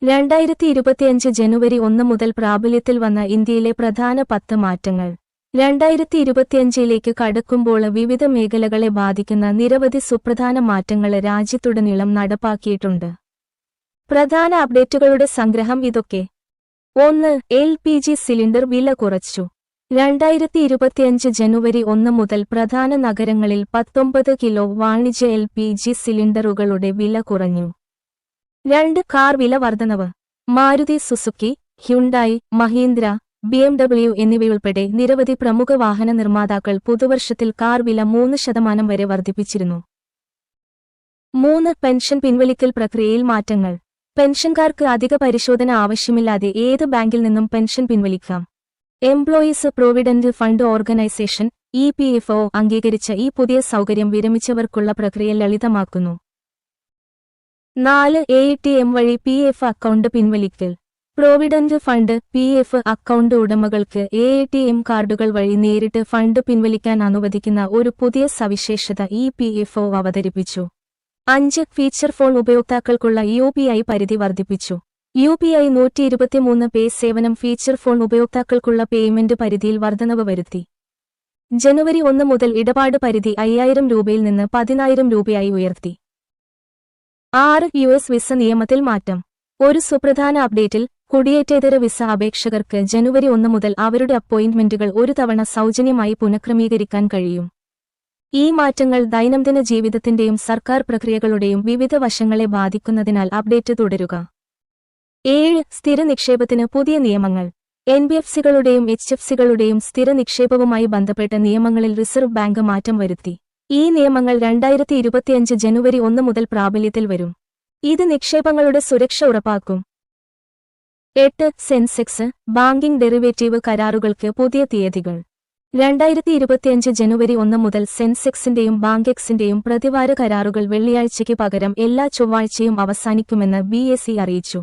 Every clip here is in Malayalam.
2025 ജനുവരി 1 മുതൽ പ്രാബല്യത്തിൽ വന്ന ഇന്ത്യയിലെ പ്രധാന 10 മാറ്റങ്ങൾ. 2025ലേക്ക് കടക്കുമ്പോൾ വിവിധ മേഖലകളെ ബാധിക്കുന്ന നിരവധി സുപ്രധാന മാറ്റങ്ങൾ രാജ്യത്തുടനീളം നടപ്പാക്കിയിട്ടുണ്ട്. പ്രധാന അപ്ഡേറ്റുകളുടെ സംഗ്രഹം ഇതൊക്കെ. 1. LPG സിലിണ്ടർ വില കുറച്ചു. 2025 ജനുവരി 1 മുതൽ പ്രധാന നഗരങ്ങളിൽ 19 കിലോ വാണിജ്യ LPG സിലിണ്ടറുകളുടെ വില കുറഞ്ഞു. 2. കാർ വില വർധനവ്. Maruti Suzuki, Hyundai, Mahindra, BMW എന്നിവയുൾപ്പെടെ നിരവധി പ്രമുഖ വാഹന നിർമ്മാതാക്കൾ പുതുവർഷത്തിൽ കാർ വില 3% വരെ വർദ്ധിപ്പിച്ചിരുന്നു. 3. പെൻഷൻ പിൻവലിക്കൽ പ്രക്രിയയിൽ മാറ്റങ്ങൾ. പെൻഷൻകാർക്ക് അധിക പരിശോധന ആവശ്യമില്ലാതെ ഏത് ബാങ്കിൽ നിന്നും പെൻഷൻ പിൻവലിക്കാം. Employees provident fund organisation (EPFO) അംഗീകരിച്ച ഈ പുതിയ സൗകര്യം വിരമിച്ചവർക്കുള്ള പ്രക്രിയ ലളിതമാക്കുന്നു. 4. ATM വഴി PF അക്കൗണ്ട് പിൻവലിക്കൽ. പ്രൊവിഡന്റ് ഫണ്ട് (PF) അക്കൗണ്ട് ഉടമകൾക്ക് ATM കാർഡുകൾ വഴി നേരിട്ട് ഫണ്ട് പിൻവലിക്കാൻ അനുവദിക്കുന്ന ഒരു പുതിയ സവിശേഷത EPFO അവതരിപ്പിച്ചു. 5. ഫീച്ചർ ഫോൺ ഉപയോക്താക്കൾക്കുള്ള UPI പരിധി വർദ്ധിപ്പിച്ചു. UPI 123 പേ സേവനം ഫീച്ചർ ഫോൺ ഉപയോക്താക്കൾക്കുള്ള പേയ്മെന്റ് പരിധിയിൽ വർധനവ് വരുത്തി. ജനുവരി 1 മുതൽ ഇടപാട് പരിധി 5000 രൂപയിൽ നിന്ന് 10,000 രൂപയായി ഉയർത്തി. 6. US വിസ നിയമത്തിൽ മാറ്റം. ഒരു സുപ്രധാന അപ്ഡേറ്റിൽ, കുടിയേറ്റേതര വിസ അപേക്ഷകർക്ക് ജനുവരി 1 മുതൽ അവരുടെ അപ്പോയിന്റ്മെന്റുകൾ ഒരു തവണ സൗജന്യമായി പുനഃക്രമീകരിക്കാൻ കഴിയും. ഈ മാറ്റങ്ങൾ ദൈനംദിന ജീവിതത്തിന്റെയും സർക്കാർ പ്രക്രിയകളുടെയും വിവിധ വശങ്ങളെ ബാധിക്കുന്നതിനാൽ അപ്ഡേറ്റ് തുടരുക. 7. സ്ഥിര നിക്ഷേപത്തിന് പുതിയ നിയമങ്ങൾ. NBFCകളുടെയും HFCകളുടെയും സ്ഥിര നിക്ഷേപവുമായി ബന്ധപ്പെട്ട നിയമങ്ങളിൽ റിസർവ് ബാങ്ക് മാറ്റം വരുത്തി. ഈ നിയമങ്ങൾ 2025 ജനുവരി 1 മുതൽ പ്രാബല്യത്തിൽ വരും. ഇത് നിക്ഷേപങ്ങളുടെ സുരക്ഷ ഉറപ്പാക്കും. 8. സെൻസെക്സ്, ബാങ്കിംഗ് ഡെറിവേറ്റീവ് കരാറുകൾക്ക് പുതിയ തീയതികൾ. 2025 ജനുവരി 1 മുതൽ സെൻസെക്സിന്റെയും ബാങ്കെക്സിന്റെയും പ്രതിവാര കരാറുകൾ വെള്ളിയാഴ്ചയ്ക്ക് പകരം എല്ലാ ചൊവ്വാഴ്ചയും അവസാനിക്കുമെന്ന് BSE അറിയിച്ചു.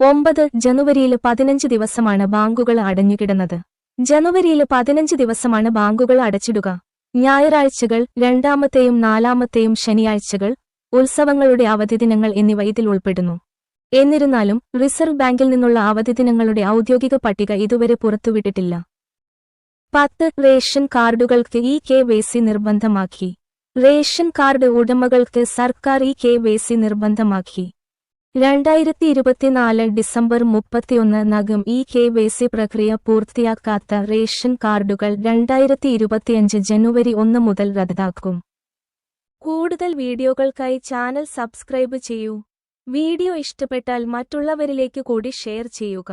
9. ജനുവരിയിൽ 15 ദിവസമാണ് ബാങ്കുകൾ അടഞ്ഞുകിടന്നത്. ജനുവരിയിൽ 15 ദിവസമാണ് ബാങ്കുകൾ അടച്ചിടുക. ഞായറാഴ്ചകൾ, രണ്ടാമത്തെയും നാലാമത്തെയും ശനിയാഴ്ചകൾ, ഉത്സവങ്ങളുടെ അവധിദിനങ്ങൾ എന്നിവ ഇതിൽ ഉൾപ്പെടുന്നു. എന്നിരുന്നാലും റിസർവ് ബാങ്കിൽ നിന്നുള്ള അവധിദിനങ്ങളുടെ ഔദ്യോഗിക പട്ടിക ഇതുവരെ പുറത്തുവിട്ടിട്ടില്ല. 10. റേഷൻ കാർഡുകൾക്ക് KYC നിർബന്ധമാക്കി. റേഷൻ കാർഡ് ഉടമകൾക്ക് സർക്കാർ KYC നിർബന്ധമാക്കി. 2024 ഡിസംബർ 31 KYC പ്രക്രിയ പൂർത്തിയാക്കാത്ത റേഷൻ കാർഡുകൾ 2025 ജനുവരി 1 മുതൽ റദ്ദാക്കും. കൂടുതൽ വീഡിയോകൾക്കായി ചാനൽ സബ്സ്ക്രൈബ് ചെയ്യൂ. വീഡിയോ ഇഷ്ടപ്പെട്ടാൽ മറ്റുള്ളവരിലേക്ക് കൂടി ഷെയർ ചെയ്യുക.